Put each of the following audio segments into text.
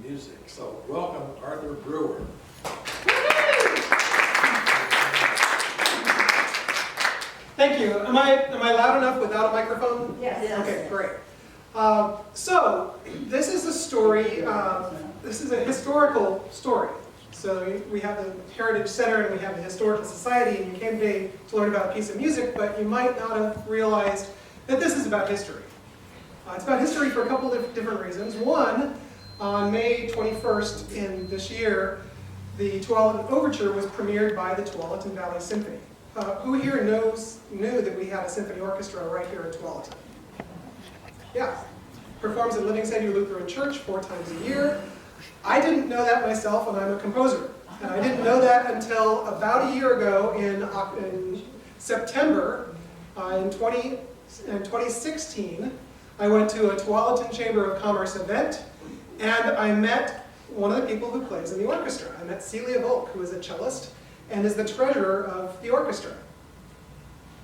music. So welcome, Arthur Brewer. Thank you. Am I loud enough without a microphone? Yes. Okay, great. So this is a story. This is a historical story. So we have the Heritage Center and we have the Historical Society, and you came today to learn about a piece of music, but you might not have realized that this is about history. It's about history for a couple of different reasons. One, on May 21st in this year, the Tualatin Overture was premiered by the Tualatin Valley Symphony. Who here knew that we had a symphony orchestra right here in Tualatin? Yeah. Performs at Living Savior Lutheran Church 4 times a year. I didn't know that myself, and I'm a composer. And I didn't know that until about a year ago in September in 2016. I went to a Tualatin Chamber of Commerce event, and I met one of the people who plays in the orchestra. I met Celia Volk, who is a cellist and is the treasurer of the orchestra.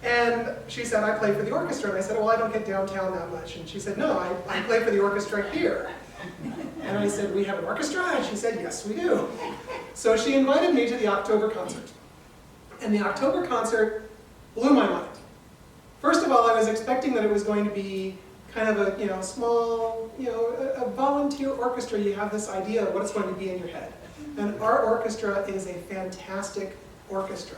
And she said, I play for the orchestra. And I said, well, I don't get downtown that much. And she said, no, I play for the orchestra here. And I said, we have an orchestra? And she said, yes, we do. So she invited me to the October concert. And the October concert blew my mind. First of all, I was expecting that it was going to be kind of a small, a volunteer orchestra. You have this idea of what it's going to be in your head. And our orchestra is a fantastic orchestra.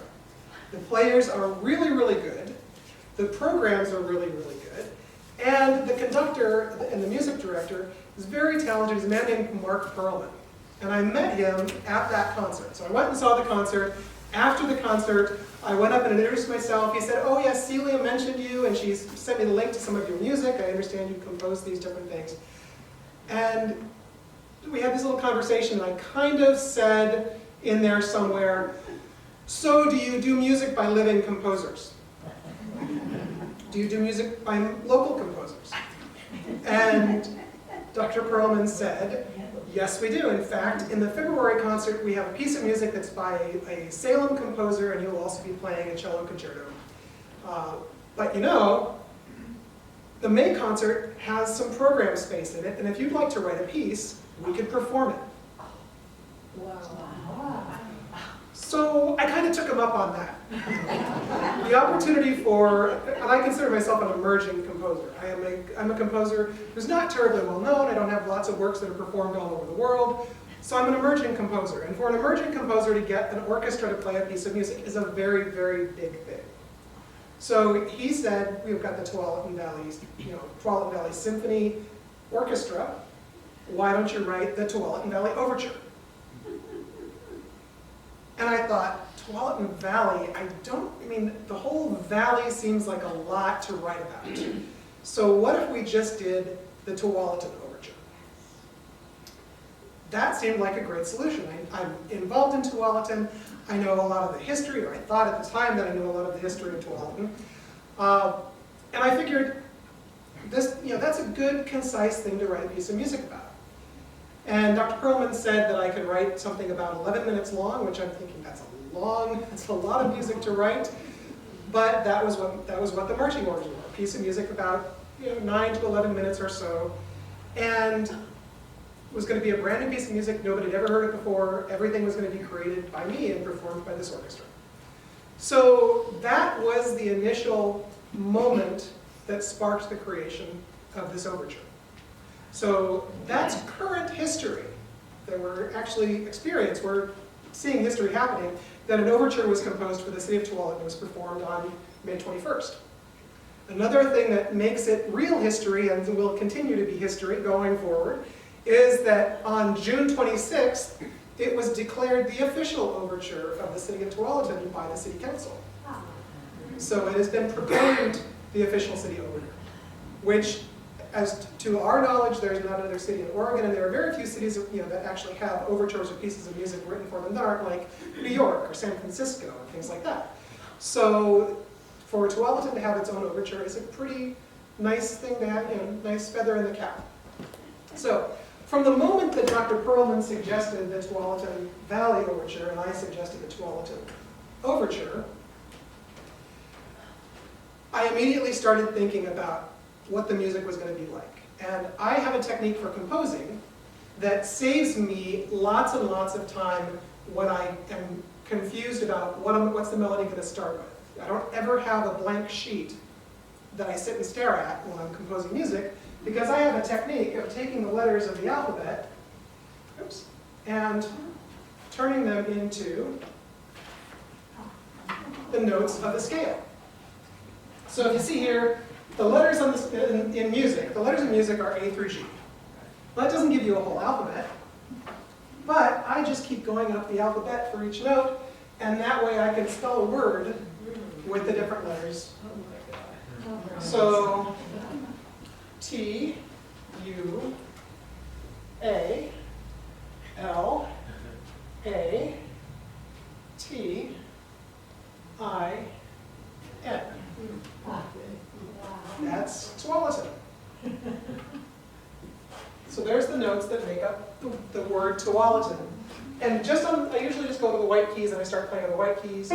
The players are really, really good. The programs are really, really good. And the conductor and the music director is very talented. He's a man named Mark Perlman. And I met him at that concert. So I went and saw the concert. After the concert, I went up and introduced myself. He said, oh yes, Celia mentioned you, and she's sent me the link to some of your music. I understand you compose these different things. And we had this little conversation, and I kind of said in there somewhere, so do you do music by living composers? Do you do music by local composers? And Dr. Perlman said, yes, we do. In fact, in the February concert, we have a piece of music that's by a Salem composer, and he will also be playing a cello concerto. But the May concert has some program space in it, and if you'd like to write a piece, we could perform it. Wow. So I kind of took him up on that. The opportunity for, and I consider myself an emerging composer. I'm a composer who's not terribly well known. I don't have lots of works that are performed all over the world. So I'm an emerging composer. And for an emerging composer to get an orchestra to play a piece of music is a very, very big thing. So he said, we've got the Tualatin Valley Symphony Orchestra. Why don't you write the Tualatin Valley Overture? And I thought, Tualatin Valley, the whole valley seems like a lot to write about. So what if we just did the Tualatin Overture? That seemed like a great solution. I'm involved in Tualatin. I know a lot of the history, or I thought at the time that I knew a lot of the history of Tualatin. And I figured, that's a good, concise thing to write a piece of music about. And Dr. Perlman said that I could write something about 11 minutes long, which I'm thinking that's a lot of music to write. But that was what the marching orders were, a piece of music about 9 to 11 minutes or so. And it was going to be a brand new piece of music. Nobody had ever heard it before. Everything was going to be created by me and performed by this orchestra. So that was the initial moment that sparked the creation of this overture. So that's current history that we're actually experiencing. We're seeing history happening, that an overture was composed for the city of Tualatin and was performed on May 21st. Another thing that makes it real history and will continue to be history going forward is that on June 26th, it was declared the official overture of the city of Tualatin by the city council. So it has been proclaimed the official city overture, which, as to our knowledge, there's not another city in Oregon, and there are very few cities that actually have overtures or pieces of music written for them that aren't like New York or San Francisco and things like that. So for Tualatin to have its own overture is a pretty nice thing to have, nice feather in the cap. So from the moment that Dr. Perlman suggested the Tualatin Valley Overture and I suggested the Tualatin Overture, I immediately started thinking about what the music was going to be like. And I have a technique for composing that saves me lots and lots of time when I am confused about what's the melody going to start with. I don't ever have a blank sheet that I sit and stare at when I'm composing music, because I have a technique of taking the letters of the alphabet, oops, and turning them into the notes of the scale. So if you see here, the letters on in music, the letters in music are A through G. Well, that doesn't give you a whole alphabet, but I just keep going up the alphabet for each note, and that way I can spell a word with the different letters. So, T, U, A, L, A, T, I, N. That's Tualatin. So there's the notes that make up the word Tualatin. And I usually just go to the white keys and I start playing on the white keys.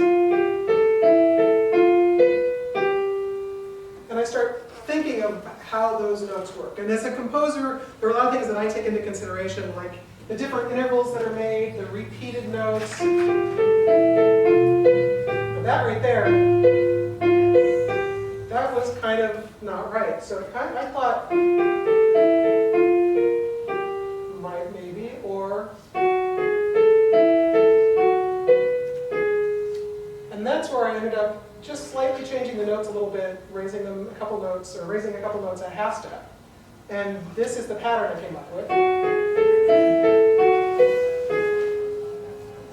And I start thinking of how those notes work. And as a composer, there are a lot of things that I take into consideration, like the different intervals that are made, the repeated notes. That right there, that was kind of not right. So I thought, maybe, or, and that's where I ended up just slightly changing the notes a little bit, raising them a couple notes, or raising a couple notes a half step. And this is the pattern I came up with.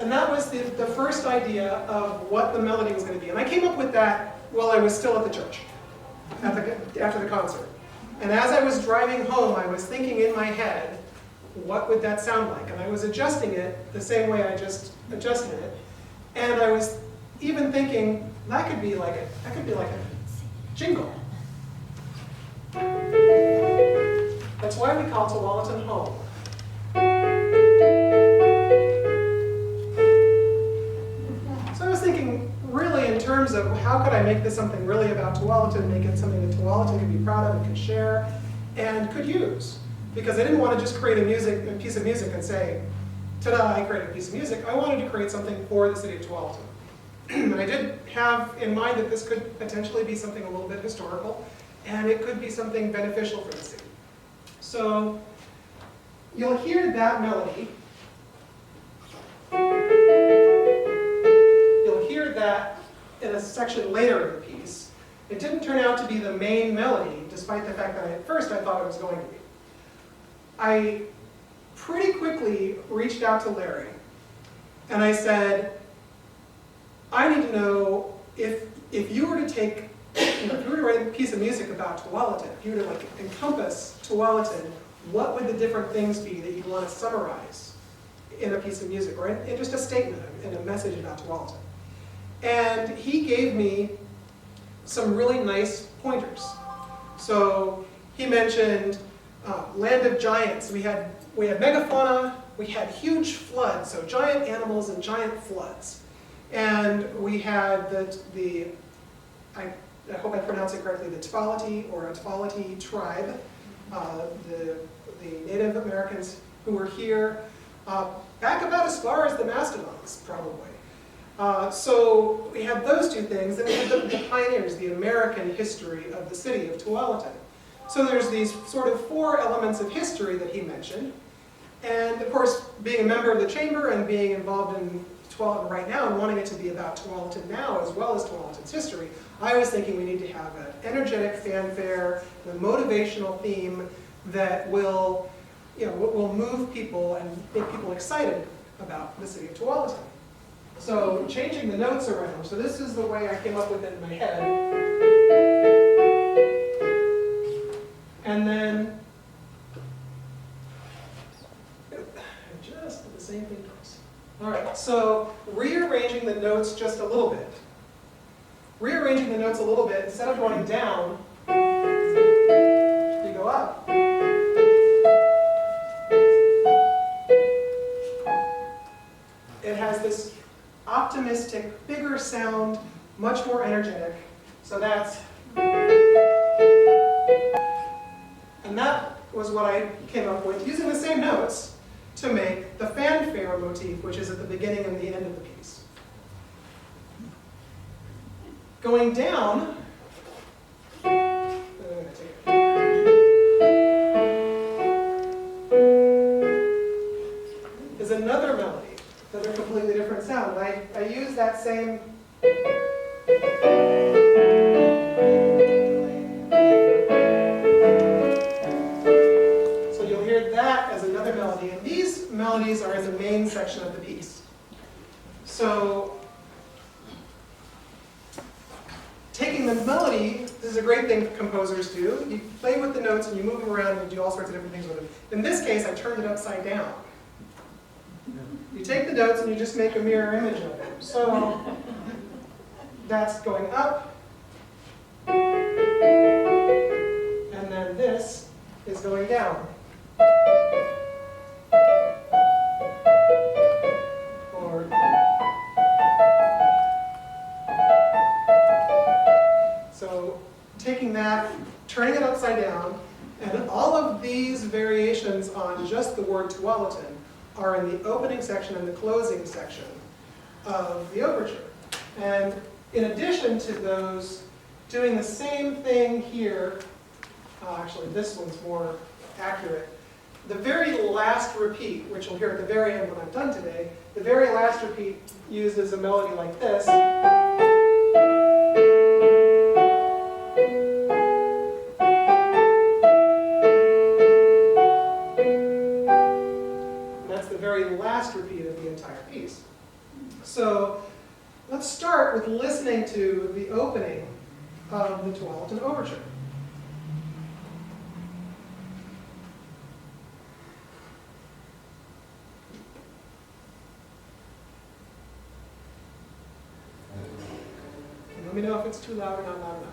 And that was the first idea of what the melody was going to be. And I came up with that while I was still at the church, after the concert. And as I was driving home, I was thinking in my head, what would that sound like? And I was adjusting it the same way I just adjusted it. And I was even thinking, that could be like a jingle. That's why we call Tualatin home. So I was thinking really in terms of how could I make this something really about Tualatin, make it something that Tualatin could be proud of and could share and could use. Because I didn't want to just create a piece of music and say, ta-da, I created a piece of music. I wanted to create something for the city of Tualatin. And I did have in mind that this could potentially be something a little bit historical, and it could be something beneficial for the city. So you'll hear that melody. You'll hear that in a section later in the piece. It didn't turn out to be the main melody, despite the fact that at first I thought it was going to be. I pretty quickly reached out to Larry, and I said, I need to know if you were to take, if you were to write a piece of music about Tualatin, if you were to encompass Tualatin, what would the different things be that you'd want to summarize in a piece of music, or in just a statement and a message about Tualatin? And he gave me some really nice pointers. So he mentioned land of giants. We had megafauna, we had huge floods, so giant animals and giant floods. And we had I hope I pronounce it correctly, the Tualatin or Tualatin tribe, the Native Americans who were here back about as far as the Mastodons, probably. So we had those two things, then we had the pioneers, the American history of the city of Tualatin. So there's these sort of 4 elements of history that he mentioned. And of course, being a member of the chamber and being involved in Tualatin right now and wanting it to be about Tualatin now as well as Tualatin's history, I was thinking we need to have an energetic fanfare, a motivational theme that will move people and make people excited about the city of Tualatin. So changing the notes around. So this is the way I came up with it in my head. And then just the same thing twice. All right, so rearranging the notes just a little bit. Rearranging the notes a little bit, instead of going down, you go up. It has this optimistic, bigger sound, much more energetic. So that's, and that was what I came up with using the same notes. to make the fanfare motif, which is at the beginning and the end of the piece. Going down, is another melody that are completely different sound. And I use that same so you'll hear that as another melody, and these melodies are in the main section of the piece. So taking the melody, this is a great thing composers do. You play with the notes and you move them around and you do all sorts of different things with them. In this case, I turned it upside down. You take the notes and you just make a mirror image of them. So that's going up, and then this is going down. Or so taking that, turning it upside down, and all of these variations on just the word Tualatin are in the opening section and the closing section of the overture. And in addition to those, doing the same thing here, actually this one's more accurate. The very last repeat, which you'll hear at the very end when I'm done today, the very last repeat uses a melody like this. Last repeat of the entire piece. So let's start with listening to the opening of the Tualatin Overture. And let me know if it's too loud or not loud enough.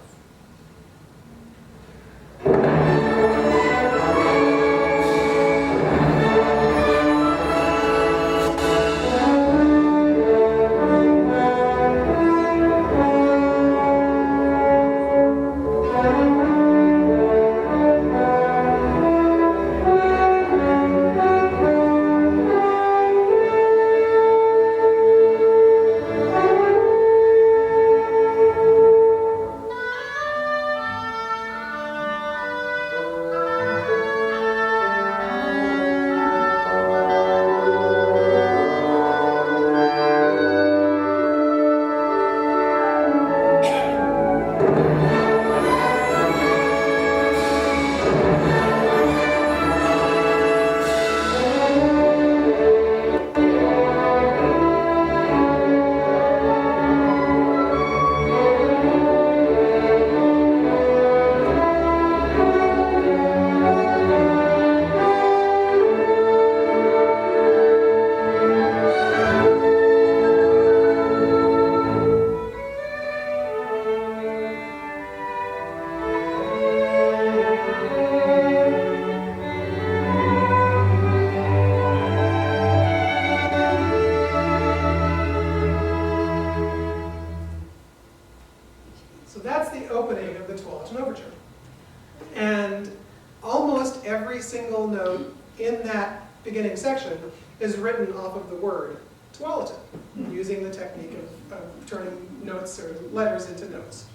Single note in that beginning section is written off of the word Tualatin, using the technique of turning notes or letters into notes.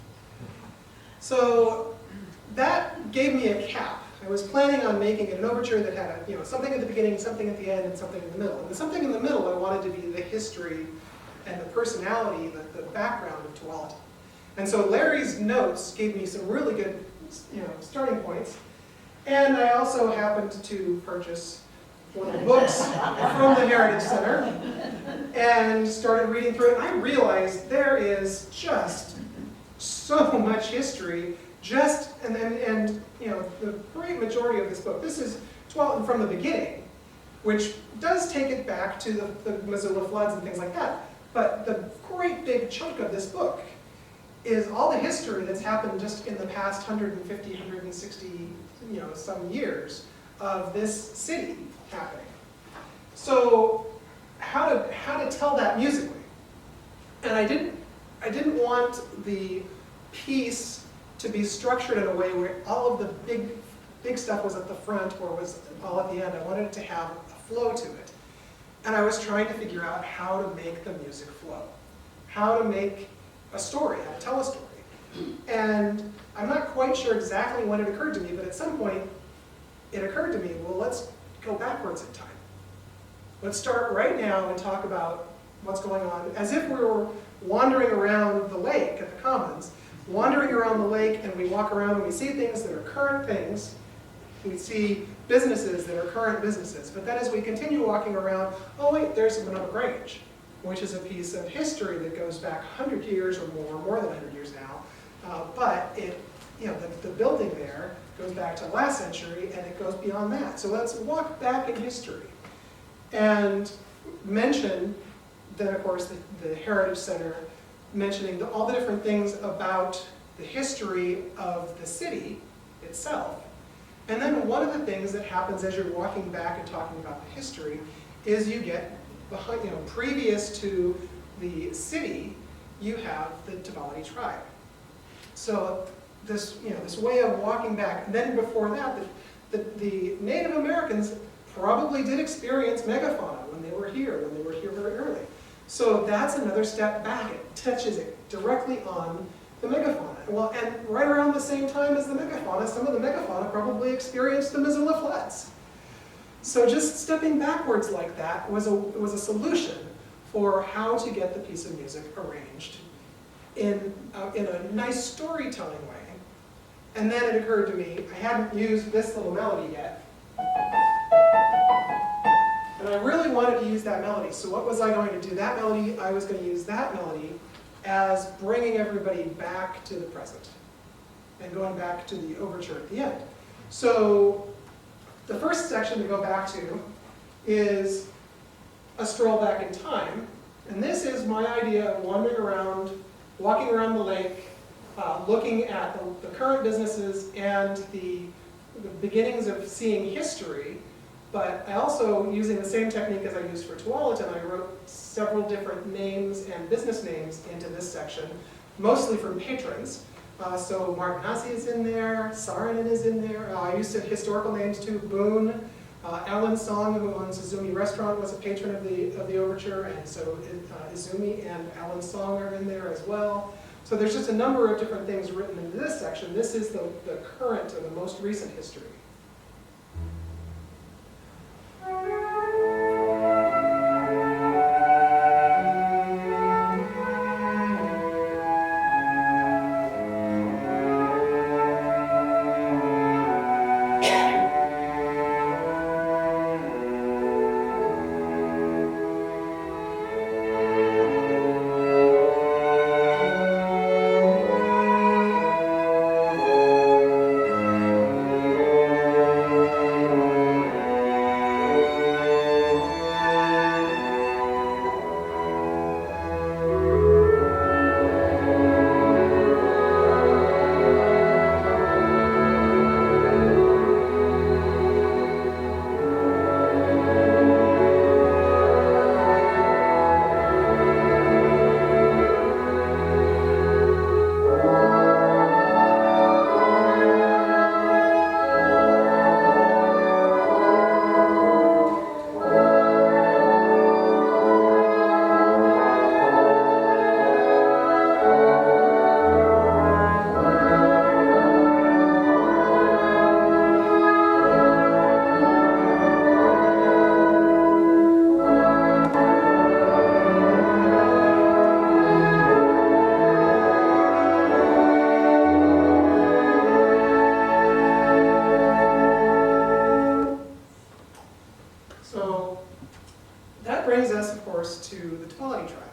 So that gave me a cap. I was planning on making an overture that had something at the beginning, something at the end, and something in the middle. And the something in the middle I wanted to be the history and the personality, the background of Tualatin. And so Larry's notes gave me some really good starting points. And I also happened to purchase one of the books from the Heritage Center and started reading through it. And I realized there is just so much history, and the great majority of this book. This is Tualatin from the beginning, which does take it back to the Missoula Floods and things like that. But the great big chunk of this book is all the history that's happened just in the past 150, 160, some years of this city happening. So how to tell that musically? And I didn't want the piece to be structured in a way where all of the big big stuff was at the front or was all at the end. I wanted it to have a flow to it. And I was trying to figure out how to make the music flow, how to make a story, how to tell a story. And I'm not quite sure exactly when it occurred to me, but at some point it occurred to me, well, let's go backwards in time. Let's start right now and talk about what's going on, as if we were wandering around the lake at the Commons, wandering around the lake, and we walk around and we see things that are current things. We see businesses that are current businesses. But then as we continue walking around, oh wait, there's another Grange, which is a piece of history that goes back 100 years or more than 100 years now. But it, the building there goes back to last century, and it goes beyond that. So let's walk back in history and mention then, of course, the Heritage Center, mentioning all the different things about the history of the city itself. And then one of the things that happens as you're walking back and talking about the history is you get behind, previous to the city, you have the Tualatin tribe. So this, this way of walking back. And then before that, the Native Americans probably did experience megafauna when they were here very early. So that's another step back. It touches it directly on the megafauna. Well, and right around the same time as the megafauna, some of the megafauna probably experienced the Missoula Floods. So just stepping backwards like that was a solution for how to get the piece of music arranged in a nice storytelling way. And then it occurred to me, I hadn't used this little melody yet. And I really wanted to use that melody. So what was I going to do? That melody, I was going to use that melody as bringing everybody back to the present and going back to the overture at the end. So the first section to go back to is a stroll back in time. And this is my idea of wandering around, walking around the lake, looking at the current businesses and the beginnings of seeing history. But I also, using the same technique as I used for Tualatin, I wrote several different names and business names into this section, mostly from patrons. So Mark Nasi is in there, Saarinen is in there. I used historical names too, Boone. Alan Song, who owns Izumi Restaurant, was a patron of the Overture, and so Izumi and Alan Song are in there as well. So there's just a number of different things written into this section. This is the current or the most recent history. brings us, of course, to the Tualatin tribe.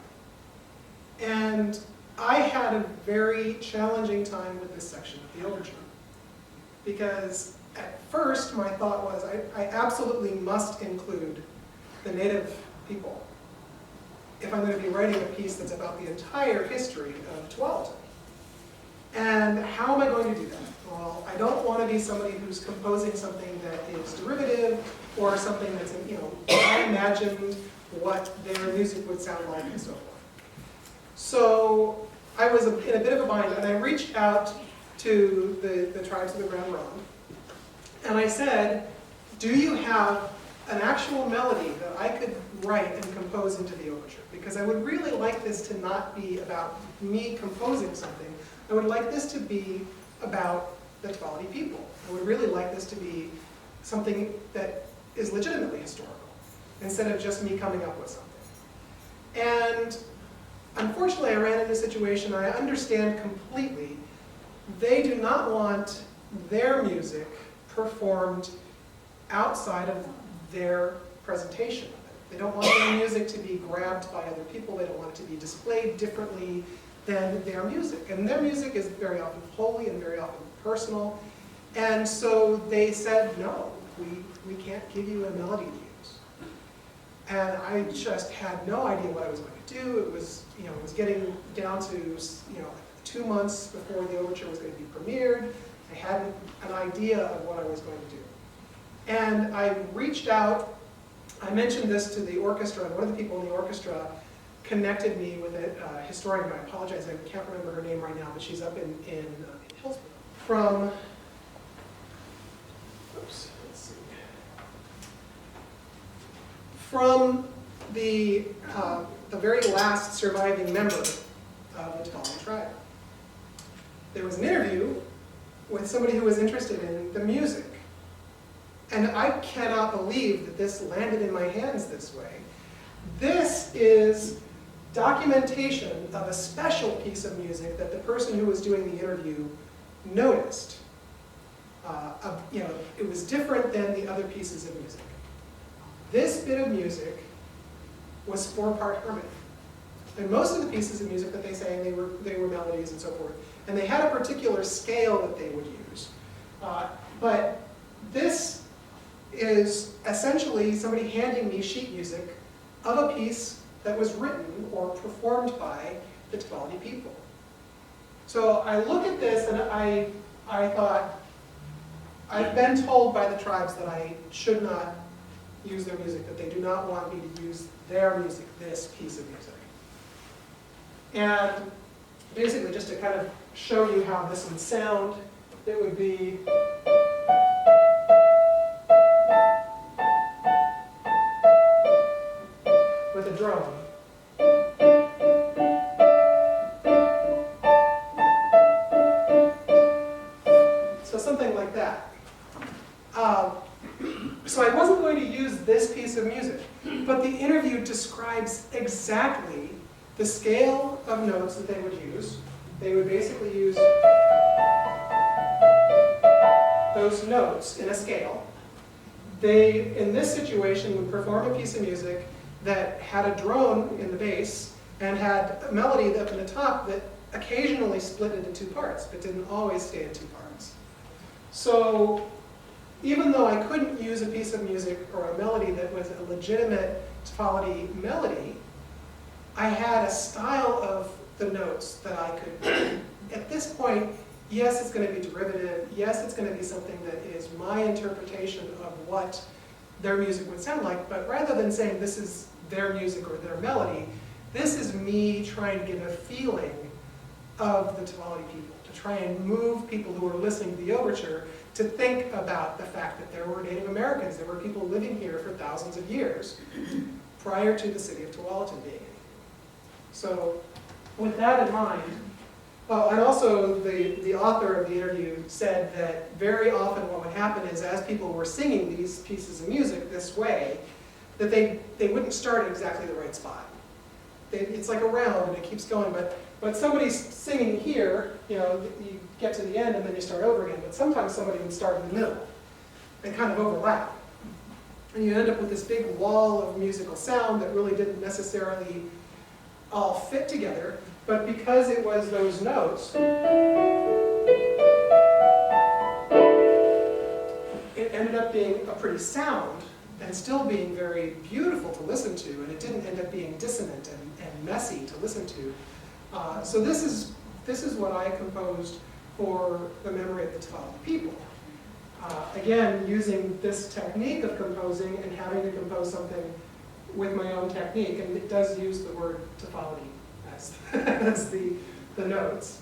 And I had a very challenging time with this section of the overture. Because at first, my thought was, I absolutely must include the native people if I'm going to be writing a piece that's about the entire history of Tualatin. And how am I going to do that? Well, I don't want to be somebody who's composing something that is derivative or something that's, I imagined what their music would sound like and so forth. So I was in a bit of a bind, and I reached out to the tribes of the Grand Ronde, And I said, do you have an actual melody that I could write and compose into the overture? Because I would really like this to not be about me composing something. I would like this to be about the Tualatin people. I would really like this to be something that is legitimately historical, instead of just me coming up with something. And unfortunately, I ran into a situation I understand completely. They do not want their music performed outside of their presentation of it. They don't want their music to be grabbed by other people. They don't want it to be displayed differently than their music. And their music is very often holy and very often personal. And so they said, no, we can't give you a melody to use. And I just had no idea what I was going to do. It was, it was getting down to, 2 months before the overture was going to be premiered. I had an idea of what I was going to do. And I reached out, I mentioned this to the orchestra, and one of the people in the orchestra connected me with a historian. I apologize, I can't remember her name right now, but she's up in Hillsborough. From, oops, let's see. From the very last surviving member of the Tualatin tribe. There was an interview with somebody who was interested in the music. And I cannot believe that this landed in my hands this way. This is documentation of a special piece of music that the person who was doing the interview noticed. It was different than the other pieces of music. This bit of music was 4-part harmony. And most of the pieces of music that they sang, they were melodies and so forth. And they had a particular scale that they would use. But this is essentially somebody handing me sheet music of a piece that was written or performed by the Tualatin people. So I look at this and I thought, I've been told by the tribes that I should not use their music, that they do not want me to use their music, this piece of music. And basically, just to kind of show you how this would sound, it would be with a drum. So something like that. So I wasn't going to use this piece of music, but the interview describes exactly the scale of notes that they would use. They would basically use those notes in a scale. They, in this situation, would perform a piece of music that had a drone in the bass and had a melody up in the top that occasionally split into 2 parts, but didn't always stay in 2 parts. So even though I couldn't use a piece of music or a melody that was a legitimate Tualatin melody, I had a style of the notes that I could, at this point, yes, it's going to be derivative, yes, it's going to be something that is my interpretation of what their music would sound like, but rather than saying this is their music or their melody, this is me trying to give a feeling of the Tualatin people, to try and move people who are listening to the overture to think about the fact that there were Native Americans, there were people living here for thousands of years prior to the city of Tualatin being anything. So with that in mind, and also the author of the interview said that very often what would happen is as people were singing these pieces of music this way, that they wouldn't start at exactly the right spot. It's like a round and it keeps going, but somebody's singing here, you get to the end and then you start over again, but sometimes somebody would start in the middle and kind of overlap. And you end up with this big wall of musical sound that really didn't necessarily all fit together, but because it was those notes, it ended up being a pretty sound and still being very beautiful to listen to, and it didn't end up being dissonant and messy to listen to. So this is what I composed for the memory of the Tualatin people. Again, using this technique of composing and having to compose something with my own technique, and it does use the word Tualatin as the notes.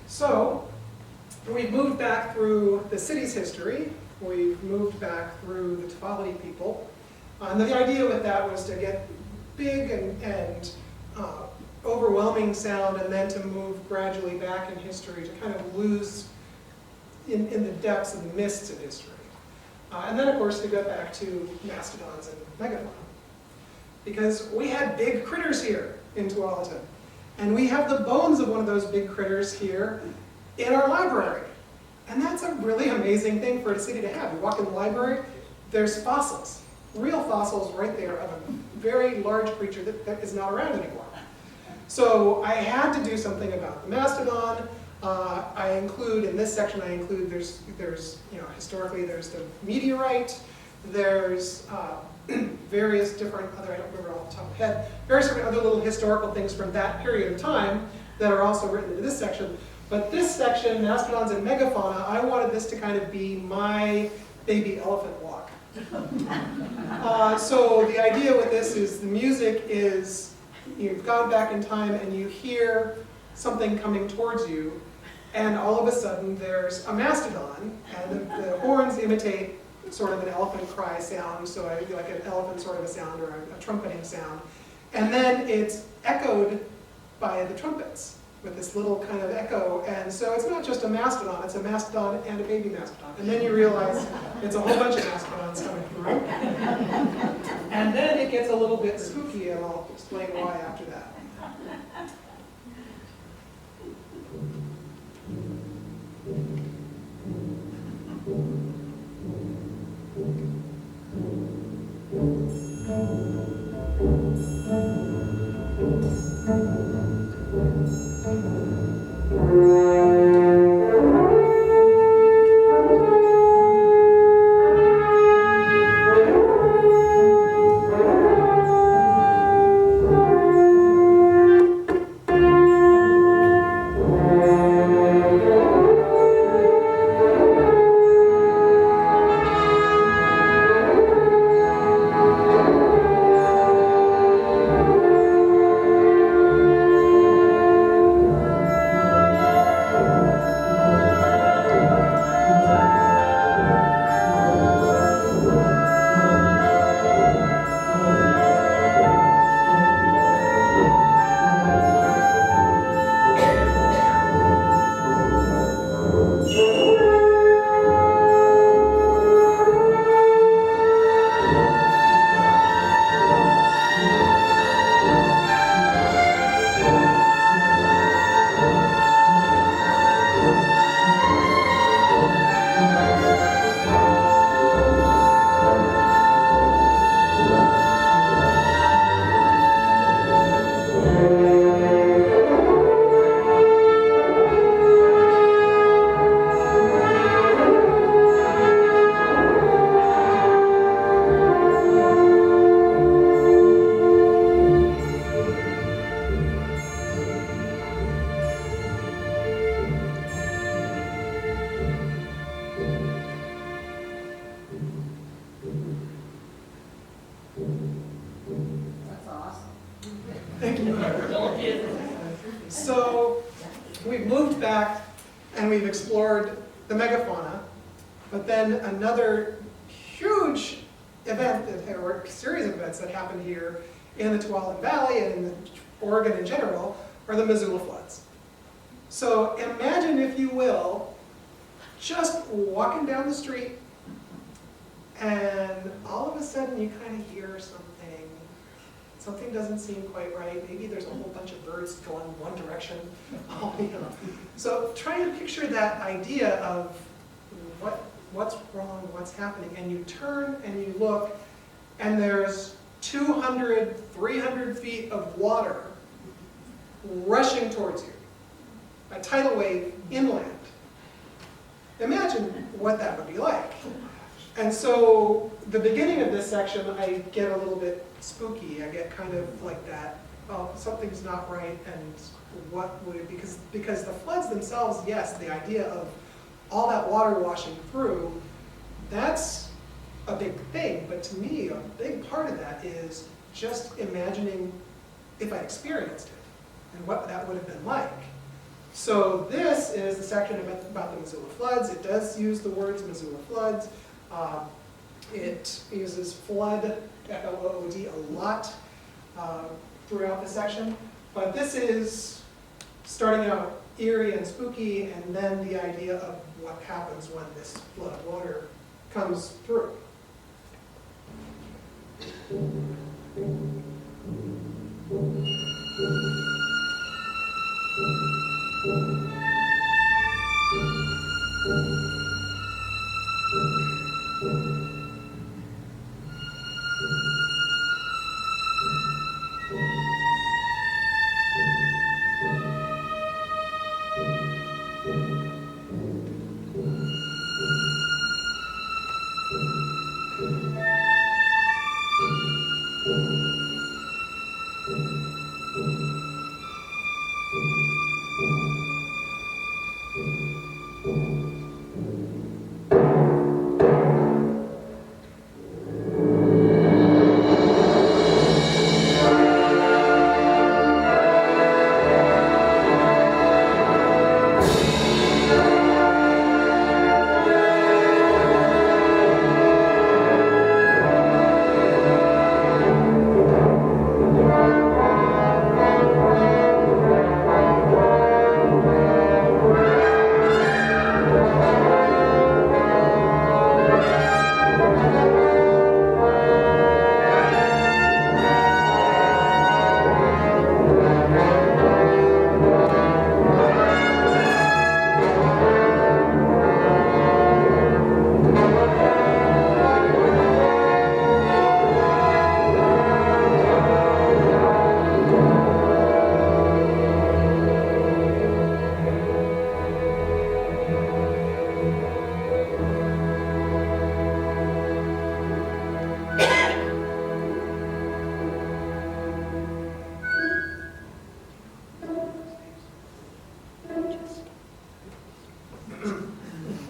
So, we've moved back through the city's history, we've moved back through the Tualatin people, and the idea with that was to get big and overwhelming sound, and then to move gradually back in history to kind of lose in the depths and the mists of history. And then, of course, to go back to Mastodons and Megafauna. Because we had big critters here in Tualatin. And we have the bones of one of those big critters here in our library. And that's a really amazing thing for a city to have. You walk in the library, there's fossils, real fossils right there of a very large creature that is not around anymore. So I had to do something about the mastodon. I include, in this section, there's historically there's the meteorite, there's various different other, I don't remember off the top of my head, various different other little historical things from that period of time that are also written into this section. But this section, Mastodons and Megafauna, I wanted this to kind of be my baby elephant walk. So the idea with this is the music is, you've gone back in time and you hear something coming towards you, and all of a sudden there's a mastodon, and the horns imitate sort of an elephant cry sound, so like an elephant sort of a sound or a trumpeting sound. And then it's echoed by the trumpets with this little kind of echo. And so it's not just a mastodon, it's a mastodon and a baby mastodon. And then you realize it's a whole bunch of mastodons coming through. And then it gets a little bit spooky, and I'll explain why after that. That's awesome. Thank you. So we've moved back and we've explored the megafauna, but then another huge event, or a series of events that happened here in the Tualatin Valley and in Oregon in general, are the Missoula Floods. So imagine, if you will, just walking down the street and all of a sudden you kind of hear something. Something doesn't seem quite right. Maybe there's a whole bunch of birds going one direction. So try to picture that idea of what's wrong, what's happening, and you turn and you look, and there's 200, 300 feet of water rushing towards you. A tidal wave inland. Imagine what that would be like. And so the beginning of this section, I get a little bit spooky. I get kind of like that, oh, something's not right, and what would it, because the floods themselves, yes, the idea of all that water washing through, that's a big thing, but to me, a big part of that is just imagining if I experienced it, and what that would have been like. So this is the section about the Missoula Floods. It does use the words Missoula Floods. It uses flood, F-L-O-O-D, a lot throughout the section. But this is starting out eerie and spooky, and then the idea of what happens when this flood of water comes through.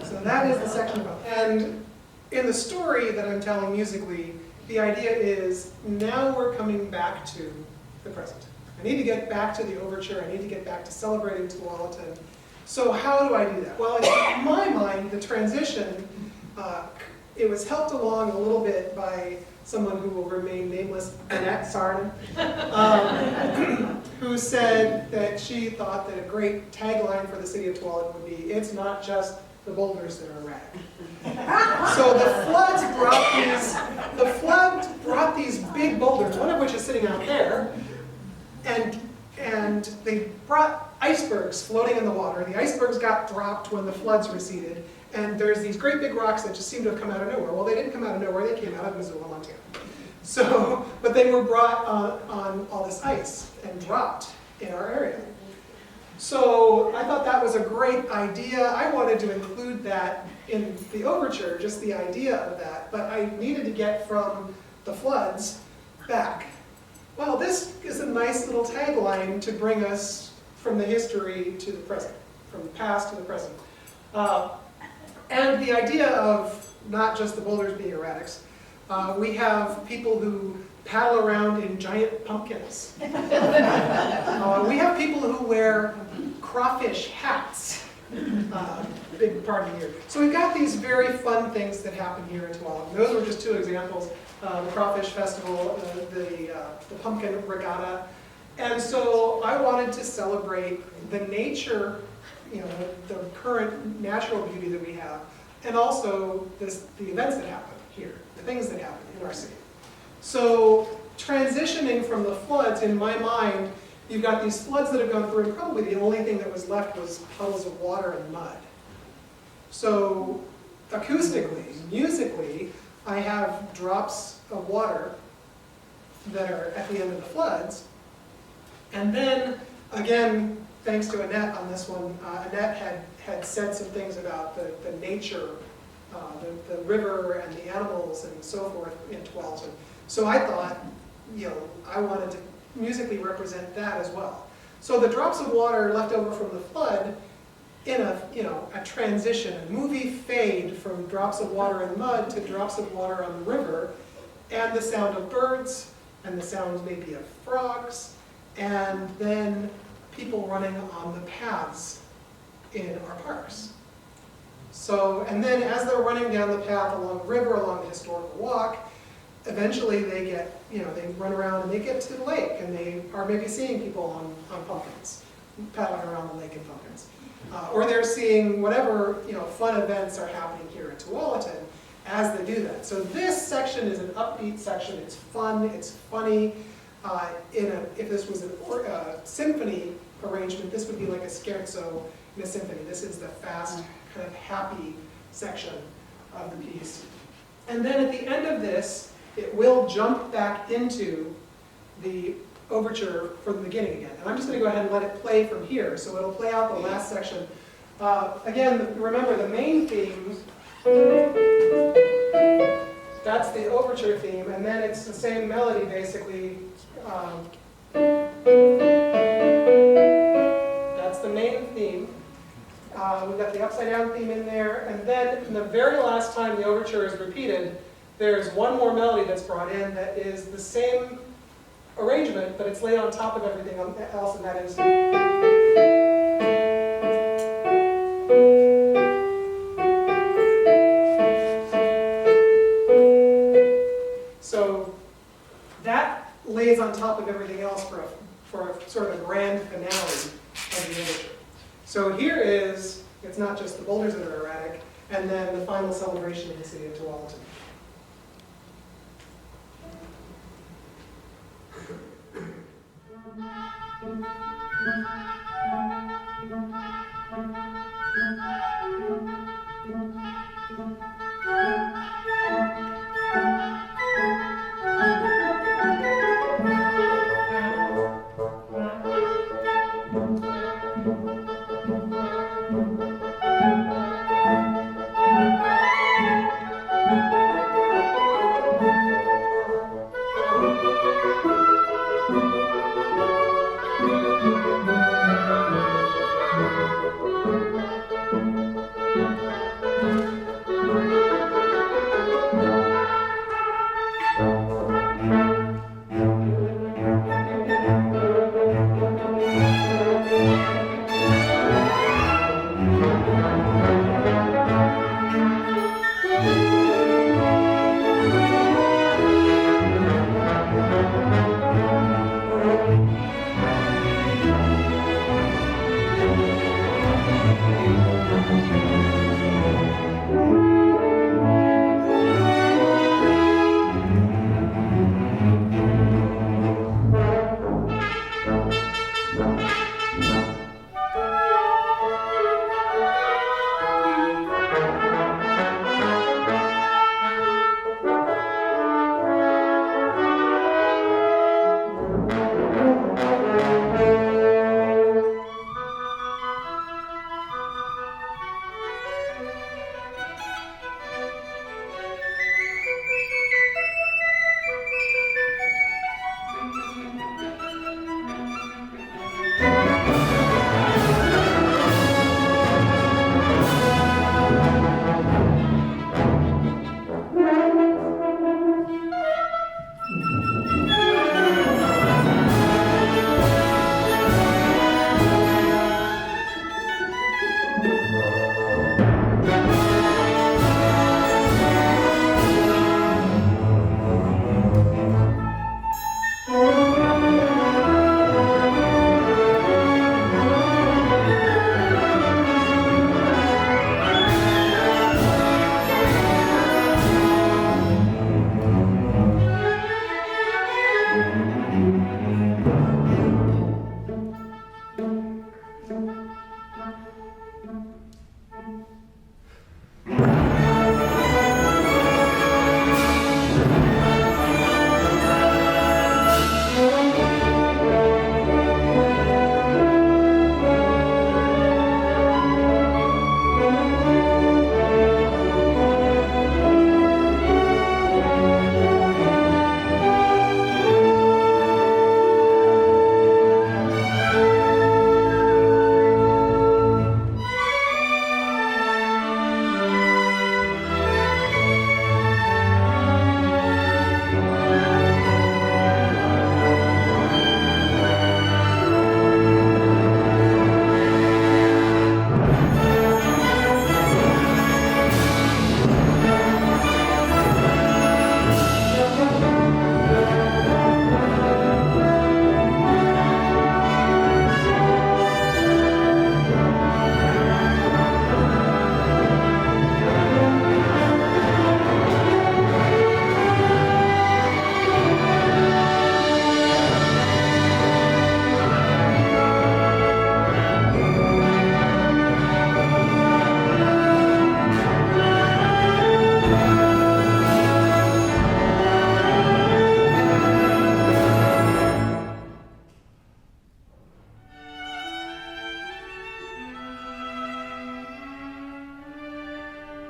So that is the section about. And in the story that I'm telling musically, the idea is now we're coming back to the present. I need to get back to the overture. I need to get back to celebrating Tualatin. So how do I do that? Well, in my mind, the transition, it was helped along a little bit by someone who will remain nameless, Annette Sarn, who said that she thought that a great tagline for the city of Tualatin would be, "It's not just the boulders that are erratic." So the flood brought these big boulders, one of which is sitting out there, and they brought icebergs floating in the water. The icebergs got dropped when the floods receded, and there's these great big rocks that just seem to have come out of nowhere. Well, they didn't come out of nowhere, they came out of Missoula, Montana. So, but they were brought on all this ice and dropped in our area. So I thought that was a great idea. I wanted to include that in the overture, just the idea of that, but I needed to get from the floods back. Well, this is a nice little tagline to bring us from the history to the present, from the past to the present. And the idea of not just the boulders being erratics, we have people who paddle around in giant pumpkins. We have people who wear crawfish hats, big part of the year. So we've got these very fun things that happen here in Tualatin. Those were just two examples. The crawfish festival, the pumpkin regatta. And so I wanted to celebrate the nature, the current natural beauty that we have, and also the events that happen here, the things that happen in our city. So transitioning from the floods, in my mind, you've got these floods that have gone through, and probably the only thing that was left was puddles of water and mud. So acoustically, musically, I have drops of water that are at the end of the floods. And then, again, thanks to Annette on this one, Annette had said some things about the nature, the river and the animals and so forth in Tualatin. So I thought, I wanted to musically represent that as well. So the drops of water left over from the flood in a transition, a movie fade from drops of water in mud to drops of water on the river, and the sound of birds, and the sound maybe of frogs, and then people running on the paths in our parks. So, and then as they're running down the path along the river, along the historical walk, eventually they get, they run around and they get to the lake, and they are maybe seeing people on pumpkins, paddling around the lake in pumpkins. Or they're seeing whatever, fun events are happening here at Tualatin as they do that. So this section is an upbeat section. It's fun, it's funny. If this was a symphony arrangement, this would be like a scherzo in a symphony. This is the fast, kind of happy section of the piece. And then at the end of this, it will jump back into the overture from the beginning again. And I'm just going to go ahead and let it play from here. So it'll play out the last section. Again, remember the main theme, that's the overture theme, and then it's the same melody basically. That's the main theme. We've got the upside down theme in there, and then the very last time the overture is repeated, there's one more melody that's brought in that is the same arrangement, but it's laid on top of everything else, and that is. So that lays on top of everything else for a sort of a grand finale of the overture. So here is, it's not just the boulders that are erratic, and then the final celebration of the city of Tualatin.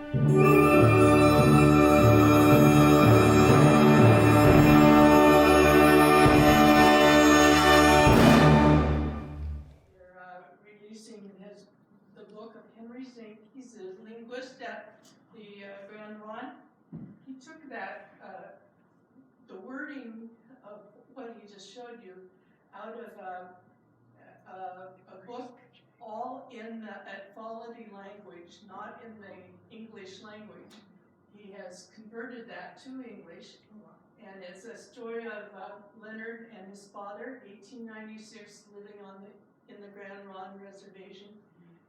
Releasing the book of Henry Zink. He's a linguist at the Grand Ron. He took that, the wording of what he just showed you out of a book all in the Felony language, not in the English language. He has converted that to English, and it's a story of Leonard and his father, 1896, living in the Grand Ron Reservation,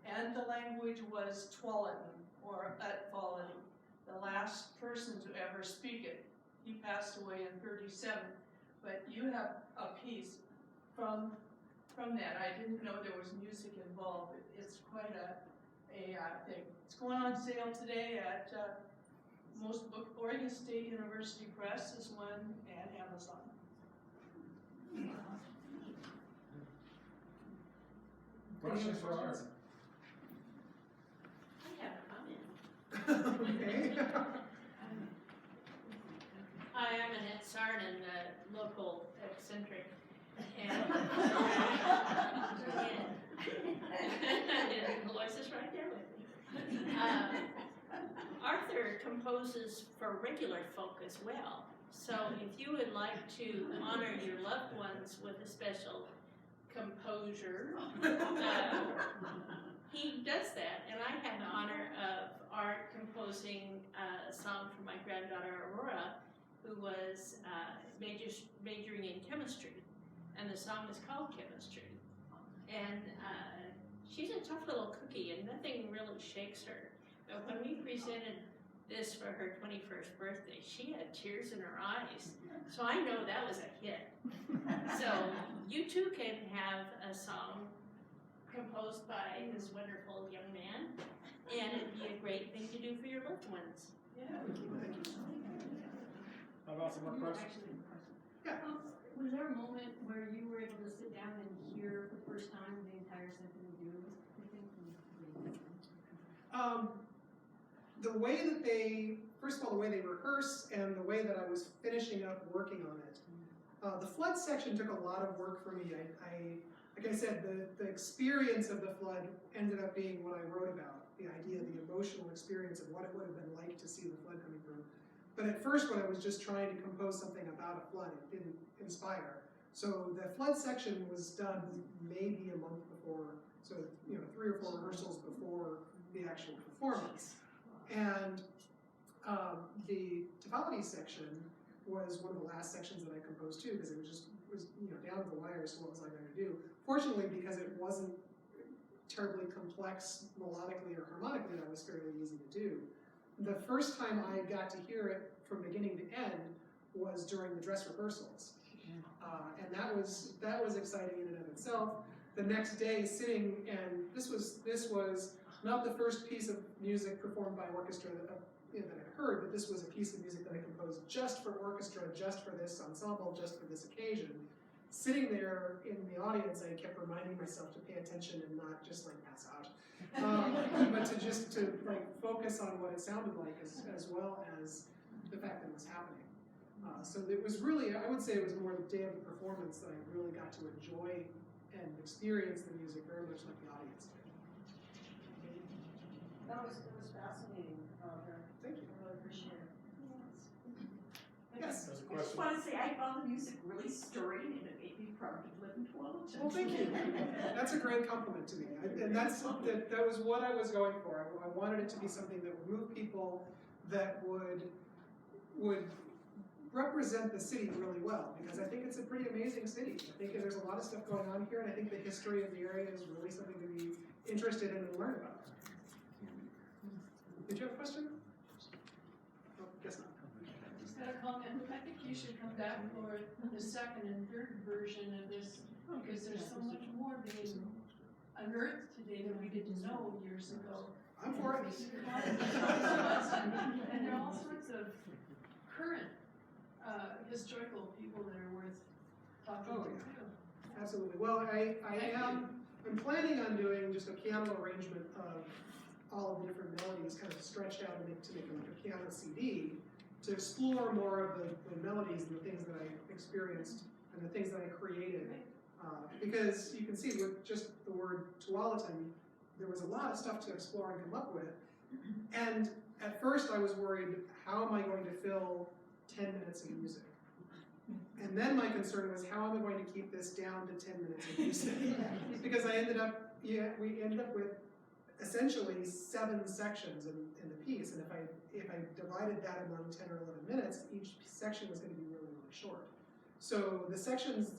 and the language was Tualatin, or Felony, the last person to ever speak it. He passed away in 37, but you have a piece from that. I didn't know there was music involved. It's quite a thing. It's going on sale today at most book. Oregon State University Press is one, and Amazon. Question for Art. I have a comment. Okay. Hi, I'm Annette Sarnin, a local eccentric. And Lois right there with me. Arthur composes for regular folk as well. So if you would like to honor your loved ones with a special composure, he does that. And I had the honor of Art composing a song for my granddaughter Aurora, who was majoring in chemistry. And the song is called Chemistry. And she's a tough little cookie, and nothing really shakes her. But when we presented this for her 21st birthday, she had tears in her eyes. So I know that was a hit. So you too can have a song composed by this wonderful young man, and it'd be a great thing to do for your loved ones. Yeah. How about some more questions? Yeah. Was there a moment where you were able to sit down and hear for the first time the entire symphony do? The way that they, first of all, the way they rehearse and the way that I was finishing up working on it. The flood section took a lot of work for me. Like I said, the experience of the flood ended up being what I wrote about, the idea, the emotional experience of what it would have been like to see the flood coming through. But at first, when I was just trying to compose something about a flood, it didn't inspire. So the flood section was done maybe a month before, so 3 or 4 rehearsals before the actual performance. And the Felony Section was one of the last sections that I composed too, because it was down to the wire. So what was I going to do? Fortunately, because it wasn't terribly complex melodically or harmonically, that was fairly easy to do. The first time I got to hear it from beginning to end was during the dress rehearsals, and that was exciting in and of itself. The next day, sitting, and this was not the first piece of music performed by orchestra that I heard, but this was a piece of music that I composed just for orchestra, just for this ensemble, just for this occasion. Sitting there in the audience, I kept reminding myself to pay attention and not just like pass out, but to like focus on what it sounded like as well as the fact that it was happening. So it was really, I would say it was more the day of the performance that I really got to enjoy and experience the music very much like the audience did. It was fascinating. Thank you. I really appreciate it. Yes. There's a I just question. want to say I found the music really stirring and it made me proud to live in Tualatin. Well, thank you. That's a great compliment to me. And that was what I was going for. I wanted it to be something that would move people, that would represent the city really well, because I think it's a pretty amazing city. I think there's a lot of stuff going on here, and I think the history of the area is really something to be interested in and learn about. Did you have a question? Oh, guess not. Just got a comment. I think you should come back for the second and third version of this, because there's so much more being unearthed today than we didn't know years ago. I'm for it. And there are all sorts of current historical people that are worth talking Oh, to yeah. too. Absolutely. Well, I'm planning on doing just a piano arrangement of all of the different melodies kind of stretched out to make like a piano CD, to explore more of the melodies and the things that I experienced and the things that I created. Because you can see with just the word Tualatin, there was a lot of stuff to explore and come up with. And at first I was worried, how am I going to fill 10 minutes of music? And then my concern was, how am I going to keep this down to 10 minutes of music? Because we ended up with essentially 7 sections in the piece, and if I divided that among 10 or 11 minutes, each section was going to be really, really short. So the sections,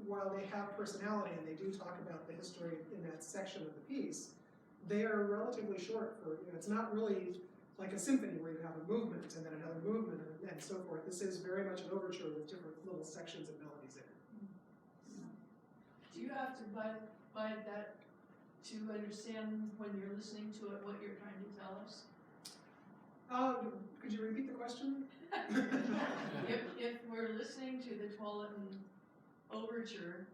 while they have personality and they do talk about the history in that section of the piece, they are relatively short for, it's not really like a symphony where you have a movement and then another movement and so forth. This is very much an overture with different little sections of melodies in it. Do you have to divide that to understand when you're listening to it, what you're trying to tell us? Could you repeat the question? If we're listening to the Tualatin overture,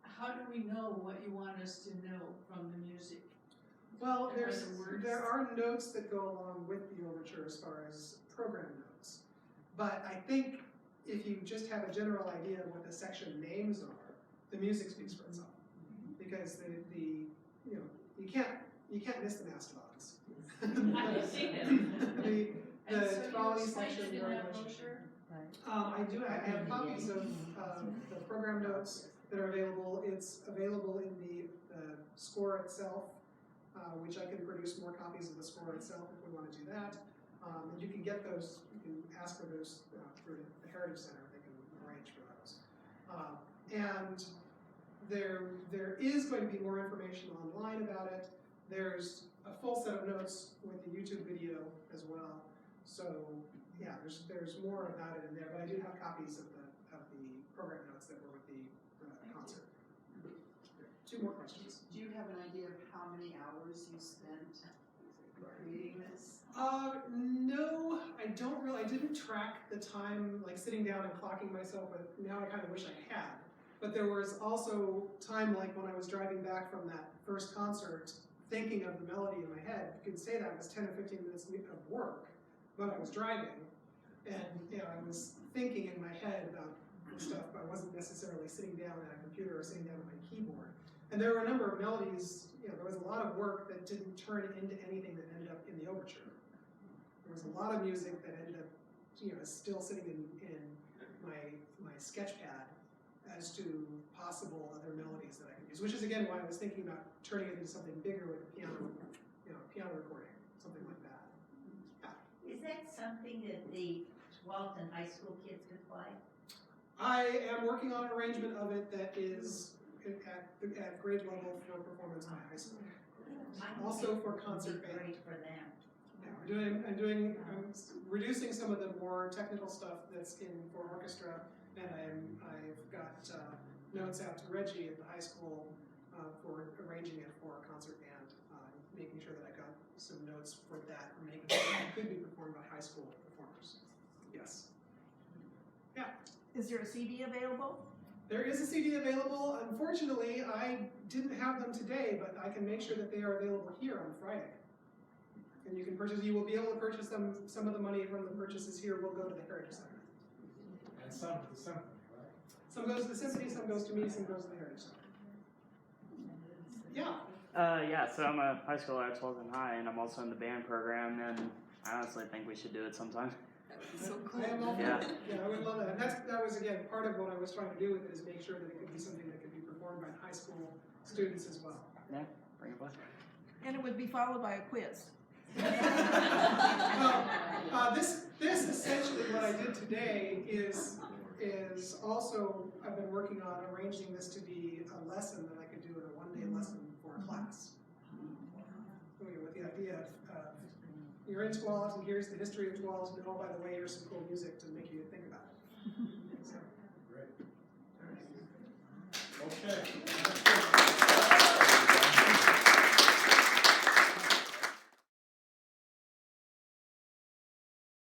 how do we know what you want us to know from the music? Well, Are there words? there are notes that go along with the overture as far as program notes. But I think if you just have a general idea of what the section names are, the music speaks for itself. Because you can't miss the Mastodons. I've seen it. And so The you Felony explained Section it in very that much. brochure? I have copies of the program notes that are available. It's available in the score itself, which I can produce more copies of the score itself if we want to do that. And you can get those, you can ask for those through the Heritage Center, they can arrange for those. And there is going to be more information online about it. There's a full set of notes with the YouTube video as well. So yeah, there's more about it in there, but I do have copies of the program notes that were with the concert. 2 more questions. Do you have an idea of how many hours you spent creating this? No, I don't really. I didn't track the time, like sitting down and clocking myself, but now I kind of wish I had. But there was also time, like when I was driving back from that first concert, thinking of the melody in my head. You could say that was 10 or 15 minutes of work, but I was driving, and I was thinking in my head about the stuff, but I wasn't necessarily sitting down at a computer or sitting down at my keyboard. And there were a number of melodies, there was a lot of work that didn't turn into anything that ended up in the overture. There was a lot of music that ended up, still sitting in my sketch pad as to possible other melodies that I could use, which is again why I was thinking about turning it into something bigger with a piano, piano recording, something like that. Yeah. Is that something that the Tualatin High School kids could play? I am working on an arrangement of it that is at grade level for performance by high school. Also for concert band. Great for them. Yeah, I'm reducing some of the more technical stuff that's in for orchestra, and I've got notes out to Reggie at the high school for arranging it for a concert band, making sure that I got some notes for that, for making sure that it could be performed by high school performers. Yes. Yeah. Is there a CD available? There is a CD available. Unfortunately, I didn't have them today, but I can make sure that they are available here on Friday. And you can purchase. You will be able to purchase them. Some of the money from the purchases here will go to the Heritage Center. And some to the symphony, right? Some goes to the symphony, some goes to me, some goes to the Heritage Center. Yeah. Yeah, so I'm a high schooler at Tualatin High, and I'm also in the band program, and I honestly think we should do it sometime. So cool. I am all for Yeah. it. Yeah, I would love that. And that was, again, part of what I was trying to do with it, is make sure that it could be something that could be performed by high school students as well. Yeah, bring it back. And it would be followed by a quiz. Well, this essentially what I did today is also, I've been working on arranging this to be a lesson that I could do in a one-day lesson for a class. With the idea of you're in Tualatin, here's the history of Tualatin, and oh, by the way, here's some cool music to make you think about it. So, Great. all right. Okay.